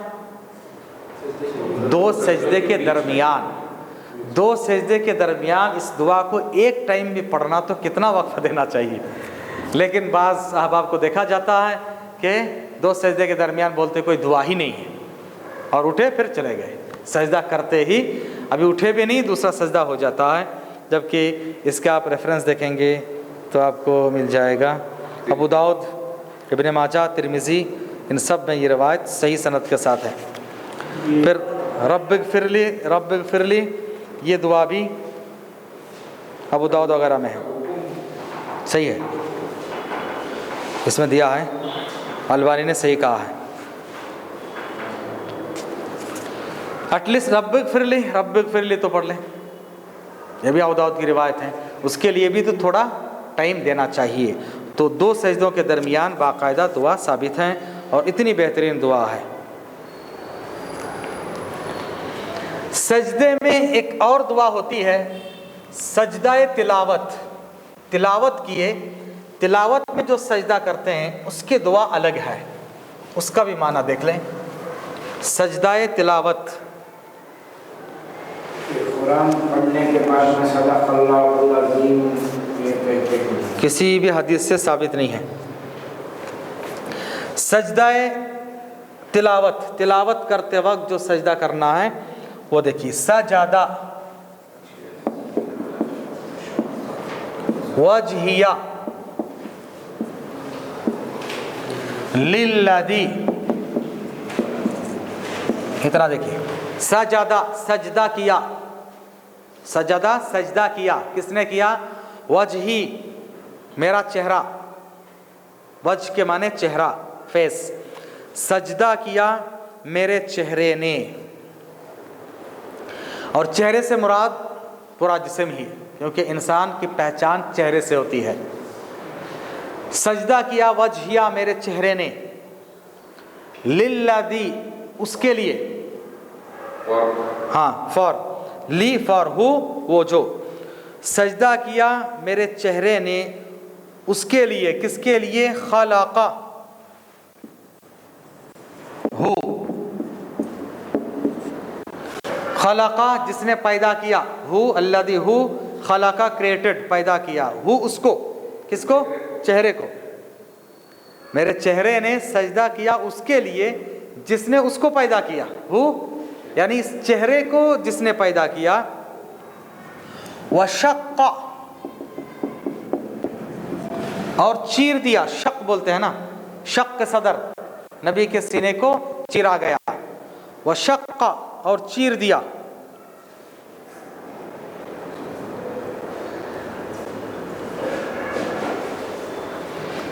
دو سجدے کے درمیان. دو سجدے کے درمیان اس دعا کو ایک ٹائم میں پڑھنا تو کتنا وقفہ دینا چاہیے. لیکن بعض احباب کو دیکھا جاتا ہے کہ دو سجدے کے درمیان بولتے کوئی دعا ہی نہیں ہے, اور اٹھے پھر چلے گئے, سجدہ کرتے ہی ابھی اٹھے بھی نہیں دوسرا سجدہ ہو جاتا ہے. جبکہ اس کا آپ ریفرنس دیکھیں گے تو آپ کو مل جائے گا, ابو داؤد, ابن ماجہ, ترمذی, ان سب میں یہ روایت صحیح سند کے ساتھ ہے. پھر رب اغفر لی یہ دعا بھی ابو داؤد وغیرہ میں ہے, صحیح ہے, اس میں دیا ہے, البانی نے صحیح کہا ہے. ایٹ لیسٹ رب اغفر لی تو پڑھ لیں, یہ بھی ابو داؤد کی روایت ہے. اس کے لیے بھی تو تھوڑا ٹائم دینا چاہیے. تو دو سجدوں کے درمیان باقاعدہ دعا ثابت ہے, اور اتنی بہترین دعا ہے. سجدے میں ایک اور دعا ہوتی ہے, سجدہ تلاوت. تلاوت کیے, تلاوت میں جو سجدہ کرتے ہیں اس کی دعا الگ ہے, اس کا بھی معنی دیکھ لیں. سجدہ تلاوت قرآن پڑھنے کے بعد میں صدق اللہ العظیم یہ کہتے ہیں, کسی بھی حدیث سے ثابت نہیں ہے. سجدہ تلاوت, تلاوت کرتے وقت جو سجدہ کرنا ہے وہ دیکھیے, سجدہ وجہیہ للذی, اتنا دیکھیے. سجدہ سجدہ کیا, سجدہ سجدہ کیا, کس نے کیا؟ وجہی میرا چہرہ, وجہ کے معنی چہرہ, فیس. سجدہ کیا میرے چہرے نے, اور چہرے سے مراد پورا جسم ہی, کیونکہ انسان کی پہچان چہرے سے ہوتی ہے. سجدہ کیا وجہیا میرے چہرے نے, للذی اس کے لیے, ہاں فار, لی فار ہو وہ جو, سجدہ کیا میرے چہرے نے اس کے لیے, کس کے لیے؟ خلقہ ہو, خلقہ جس نے پیدا کیا, ہو الذی ہو خلقہ کریٹڈ پیدا کیا, ہو اس کو, کس کو؟ چہرے کو. میرے چہرے نے سجدہ کیا اس کے لیے جس نے اس کو پیدا کیا, ہو یعنی اس چہرے کو جس نے پیدا کیا. وشق اور چیر دیا, شق بولتے ہیں نا, شق صدر, نبی کے سینے کو چیرا گیا. وشق اور چیر دیا.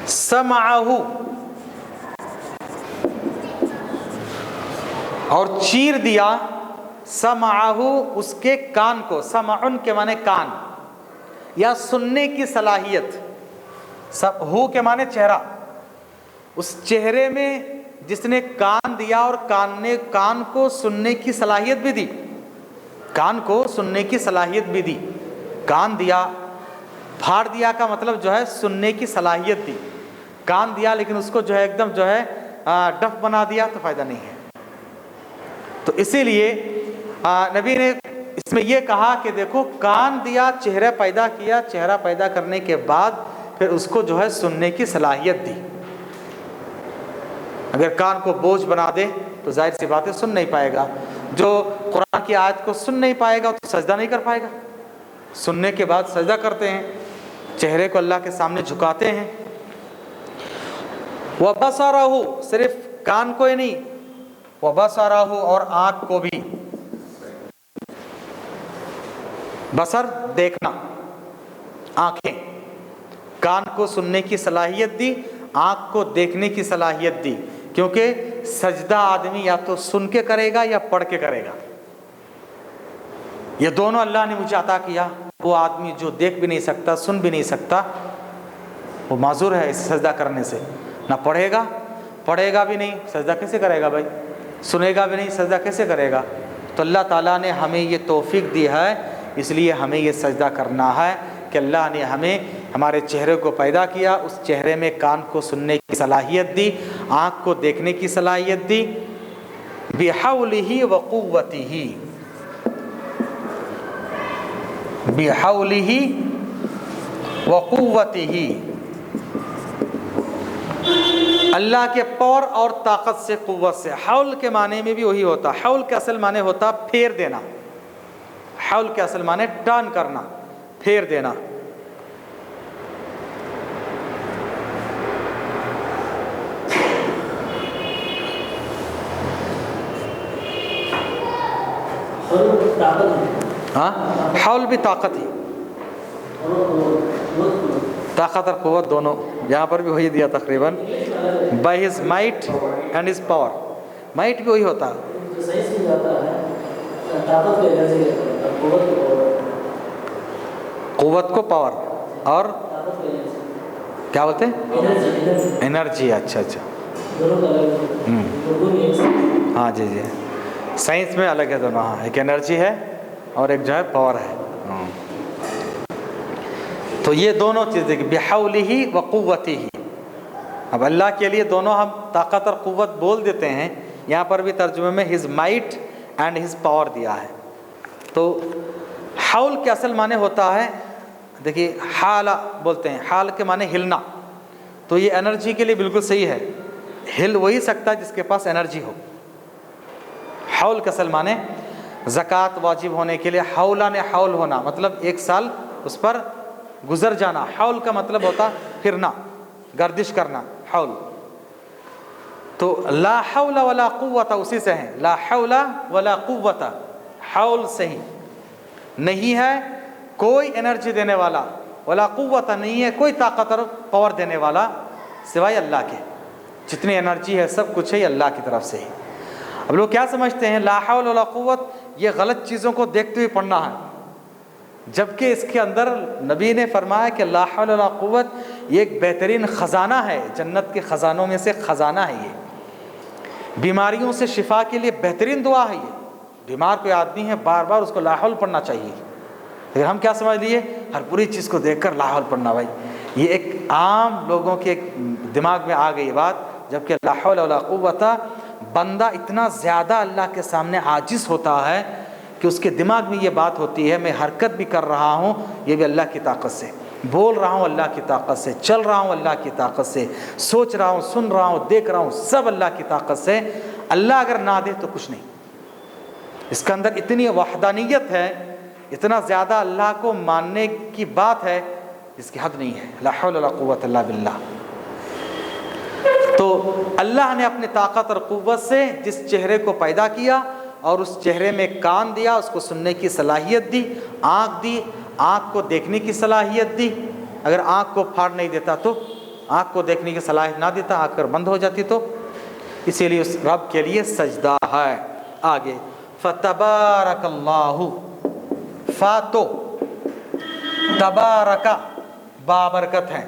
سمعہ اور چیر دیا, سمعہ اس کے کان کو, سمعن کے معنی کان یا سننے کی صلاحیت, ہو کے معنی چہرہ, اس چہرے میں جس نے کان دیا اور کان نے کان کو سننے کی صلاحیت بھی دی, کان کو سننے کی صلاحیت بھی دی. کان دیا, پھاڑ دیا کا مطلب جو ہے سننے کی صلاحیت دی. کان دیا لیکن اس کو جو ہے ایک دم جو ہے ڈف بنا دیا تو فائدہ نہیں ہے. تو اسی لیے نبی نے اس میں یہ کہا کہ دیکھو کان دیا, چہرہ پیدا کیا, چہرہ پیدا کرنے کے بعد پھر اس کو جو ہے سننے کی صلاحیت دی. اگر کان کو بوجھ بنا دے تو ظاہر سی بات ہے سن نہیں پائے گا. جو قرآن کی آیت کو سن نہیں پائے گا تو سجدہ نہیں کر پائے گا. سننے کے بعد سجدہ کرتے ہیں, چہرے کو اللہ کے سامنے جھکاتے ہیں. وَبَصَرَهُ صرف کان کو ہی نہیں, وَبَصَرَهُ اور آنکھ کو بھی. بصر دیکھنا، آنکھیں، کان کو سننے کی صلاحیت دی، آنکھ کو دیکھنے کی صلاحیت دی، کیونکہ سجدہ آدمی یا تو سن کے کرے گا یا پڑھ کے کرے گا۔ یہ دونوں اللہ نے مجھے عطا کیا۔ وہ آدمی جو دیکھ بھی نہیں سکتا، سن بھی نہیں سکتا، وہ معذور ہے اس سجدہ کرنے سے۔ نہ پڑھے گا بھی نہیں، سجدہ کیسے کرے گا بھائی؟ سنے گا بھی نہیں، سجدہ کیسے کرے گا؟ تو اللہ تعالیٰ نے ہمیں یہ توفیق دی ہے، اس لیے ہمیں یہ سجدہ کرنا ہے کہ اللہ نے ہمیں ہمارے چہرے کو پیدا کیا، اس چہرے میں کان کو سننے کی صلاحیت دی، آنکھ کو دیکھنے کی صلاحیت دی، بحولہ وقوتہ، بحولہ وقوتہ، اللہ کے پاور اور طاقت سے، قوت سے۔ حول کے معنی میں بھی وہی ہوتا، حول کے اصل معنی ہوتا پھیر دینا، حول کے اصل معنی ٹرن کرنا، پھیر دینا۔ ہاں، حول بھی طاقت ہی، طاقت اور قوت دونوں، یہاں پر بھی وہی دیا تقریباً، by his might and his power. Might بھی وہی ہوتا، قوت کو پاور، اور کیا بولتے ہیں؟ انرجی۔ اچھا اچھا، ہاں جی جی، سائنس میں الگ ہے دونوں، ہاں، ایک انرجی ہے اور ایک جو ہے پاور ہے۔ تو یہ دونوں چیزیں بحولہ وقوتہ، اب اللہ کے لیے دونوں ہم طاقت اور قوت بول دیتے ہیں، یہاں پر بھی ترجمے میں his might and his power دیا ہے۔ تو حول کے اصل معنی ہوتا ہے، دیکھیے حال بولتے ہیں، حال کے معنی ہلنا، تو یہ انرجی کے لیے بالکل صحیح ہے، ہل وہی سکتا ہے جس کے پاس انرجی ہو۔ حول کا اصل معنی زکوٰۃ واجب ہونے کے لیے حولان حول ہونا، مطلب ایک سال اس پر گزر جانا۔ حول کا مطلب ہوتا پھرنا، گردش کرنا، حول۔ تو لا حول ولا قوت اسی سے ہے، لا حول ولا قوت، حول صحیح نہیں ہے کوئی انرجی دینے والا، ولا قوت نہیں ہے کوئی طاقت اور پاور دینے والا سوائے اللہ کے۔ جتنی انرجی ہے سب کچھ ہے اللہ کی طرف سے ہی۔ اب لوگ کیا سمجھتے ہیں لا حول ولا قوت، یہ غلط چیزوں کو دیکھتے ہوئے پڑھنا ہے، جبکہ اس کے اندر نبی نے فرمایا کہ لا حول ولا قوت یہ ایک بہترین خزانہ ہے، جنت کے خزانوں میں سے خزانہ ہے۔ یہ بیماریوں سے شفا کے لیے بہترین دعا ہے۔ یہ بیمار کوئی آدمی ہے، بار بار اس کو لا حول پڑھنا چاہیے، لیکن ہم کیا سمجھ لیے ہر بری چیز کو دیکھ کر لا حول پڑھنا، بھائی یہ ایک عام لوگوں کے دماغ میں آ گئی بات، جبکہ لا حول ولا قوت بندہ اتنا زیادہ اللہ کے سامنے عاجز ہوتا ہے کہ اس کے دماغ میں یہ بات ہوتی ہے میں حرکت بھی کر رہا ہوں یہ بھی اللہ کی طاقت سے، بول رہا ہوں اللہ کی طاقت سے، چل رہا ہوں اللہ کی طاقت سے، سوچ رہا ہوں، سن رہا ہوں، دیکھ رہا ہوں، سب اللہ کی طاقت سے۔ اللہ اگر نہ دے تو کچھ نہیں۔ اس کے اندر اتنی وحدانیت ہے، اتنا زیادہ اللہ کو ماننے کی بات ہے جس کی حد نہیں ہے۔ لا حول ولا قوت الا باللہ۔ تو اللہ نے اپنی طاقت اور قوت سے جس چہرے کو پیدا کیا اور اس چہرے میں کان دیا، اس کو سننے کی صلاحیت دی، آنکھ دی، آنکھ کو دیکھنے کی صلاحیت دی۔ اگر آنکھ کو پھاڑ نہیں دیتا تو، آنکھ کو دیکھنے کی صلاحیت نہ دیتا، آنکھ بند ہو جاتی تو، اسی لیے اس رب کے لیے سجدہ ہے۔ آگے فتبارک اللہ، فاتو تبارکہ بابرکت ہیں،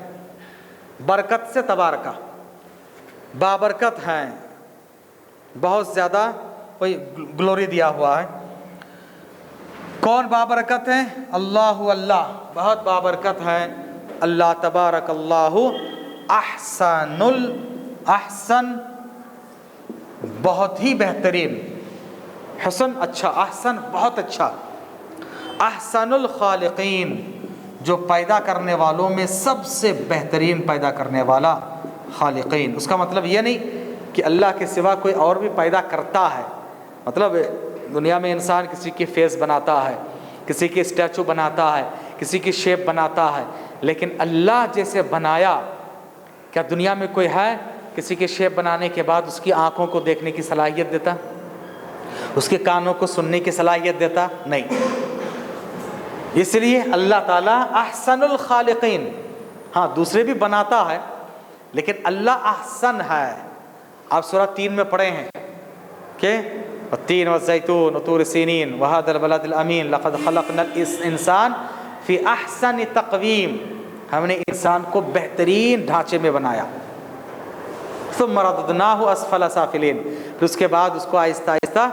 برکت سے تبارکہ، بابرکت ہیں، بہت زیادہ کوئی گلوری دیا ہوا ہے۔ کون بابرکت ہیں؟ اللہ، اللہ بہت بابرکت ہے اللہ، تبارک اللہ احسن احسن بہت ہی بہترین، حسن اچھا، احسن بہت اچھا، احسن الخالقین جو پیدا کرنے والوں میں سب سے بہترین پیدا کرنے والا، خالقین۔ اس کا مطلب یہ نہیں کہ اللہ کے سوا کوئی اور بھی پیدا کرتا ہے، مطلب دنیا میں انسان کسی کی فیس بناتا ہے، کسی کی اسٹیچو بناتا ہے، کسی کی شیپ بناتا ہے، لیکن اللہ جیسے بنایا کیا دنیا میں کوئی ہے؟ کسی کی شیپ بنانے کے بعد اس کی آنکھوں کو دیکھنے کی صلاحیت دیتا، اس کے کانوں کو سننے کی صلاحیت دیتا؟ نہیں۔ اس لیے اللہ تعالیٰ احسن الخالقین، ہاں دوسرے بھی بناتا ہے لیکن اللہ احسن ہے۔ آپ سورہ 3 میں پڑھے ہیں کہ والتین والزیتون وطور سینین وہذا البلد الامین لقد خلقنا الانسان فی احسن تقویم، ہم نے انسان کو بہترین ڈھانچے میں بنایا۔ ثم رددناہ اسفل سافلین، پھر اس کے بعد اس کو آہستہ آہستہ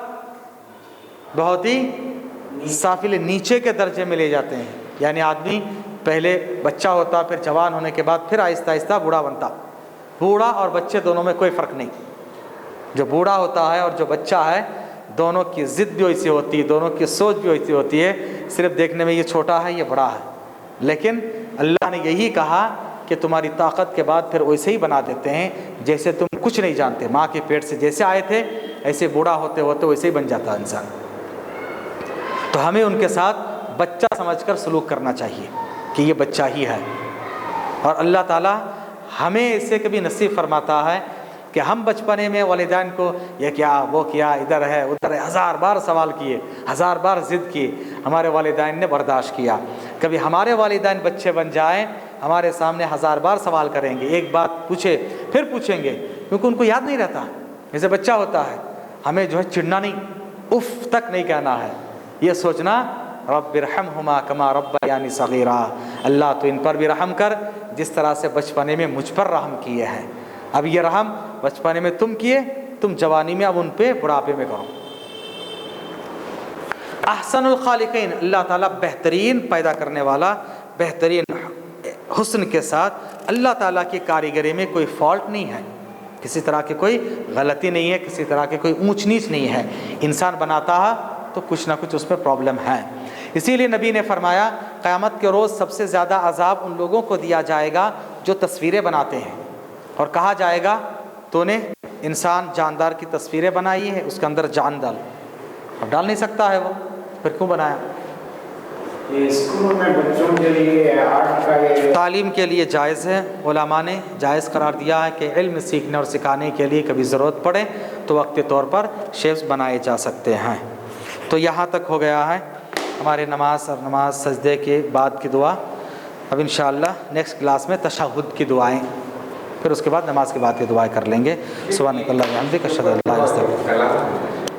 بہت ہی سافل نیچے کے درجے میں لے جاتے ہیں۔ یعنی آدمی پہلے بچہ ہوتا، پھر جوان ہونے کے بعد پھر آہستہ آہستہ بوڑھا بنتا۔ بوڑھا اور بچے دونوں میں کوئی فرق نہیں، جو بوڑھا ہوتا ہے اور جو بچہ ہے دونوں کی ضد بھی ویسی ہوتی ہے، دونوں کی سوچ بھی ویسی ہوتی ہے، صرف دیکھنے میں یہ چھوٹا ہے یہ بڑا ہے، لیکن اللہ نے یہی کہا کہ تمہاری طاقت کے بعد پھر ویسے ہی بنا دیتے ہیں جیسے تم کچھ نہیں جانتے، ماں کے پیٹ سے جیسے آئے تھے ایسے بوڑھا ہوتے ہوتے ویسے ہی بن جاتا ہے انسان۔ تو ہمیں ان کے ساتھ بچہ سمجھ کر سلوک کرنا چاہیے کہ یہ بچہ ہی ہے، اور اللہ تعالیٰ ہمیں اسے کبھی نصیب فرماتا ہے کہ ہم بچپنے میں والدین کو یہ کیا وہ کیا ادھر ہے ادھر ہے 1000 بار سوال کیے، 1000 بار ضد کی، ہمارے والدین نے برداشت کیا۔ کبھی ہمارے والدین بچے بن جائیں ہمارے سامنے 1000 بار سوال کریں گے، ایک بات پوچھے پھر پوچھیں گے کیونکہ ان کو یاد نہیں رہتا، جیسے بچہ ہوتا ہے ہمیں جو ہے چڑھنا نہیں، اف تک نہیں کہنا ہے، یہ سوچنا رب ارحمہما کما ربیانی صغیرا، اللہ تو ان پر بھی رحم کر جس طرح سے بچپنے میں مجھ پر رحم کیے ہیں۔ اب یہ رحم بچپنے میں تم کیے، تم جوانی میں اب ان پہ بڑھاپے میں کرو۔ احسن الخالقین، اللہ تعالیٰ بہترین پیدا کرنے والا، بہترین حسن کے ساتھ، اللہ تعالیٰ کی کاریگری میں کوئی فالٹ نہیں ہے، کسی طرح کی کوئی غلطی نہیں ہے، کسی طرح کی کوئی اونچ نیچ نہیں ہے۔ انسان بناتا ہے تو کچھ نہ کچھ اس میں پرابلم ہے، اسی لیے نبی نے فرمایا قیامت کے روز سب سے زیادہ عذاب ان لوگوں کو دیا جائے گا جو تصویریں بناتے ہیں، اور کہا جائے گا تو نے انسان جاندار کی تصویریں بنائی ہے اس کے اندر جان ڈال، اب ڈال نہیں سکتا ہے وہ، پھر کیوں بنایا؟ اسکول میں بچوں کے لیے آرٹ کا یہ تعلیم کے لیے جائز ہے، علماء نے جائز قرار دیا ہے کہ علم سیکھنے اور سکھانے کے لیے کبھی ضرورت پڑے تو وقتی طور پر شیپس بنائے جا سکتے ہیں۔ تو یہاں تک ہو گیا ہے ہمارے نماز اور نماز سجدے کے بعد کی دعا۔ اب انشاءاللہ نیکسٹ کلاس میں تشہد کی دعائیں، پھر اس کے بعد نماز کے بعد کی دعائیں کر لیں گے۔ سبحانک اللہم و بحمدک اشہد ان لا الہ الا انت۔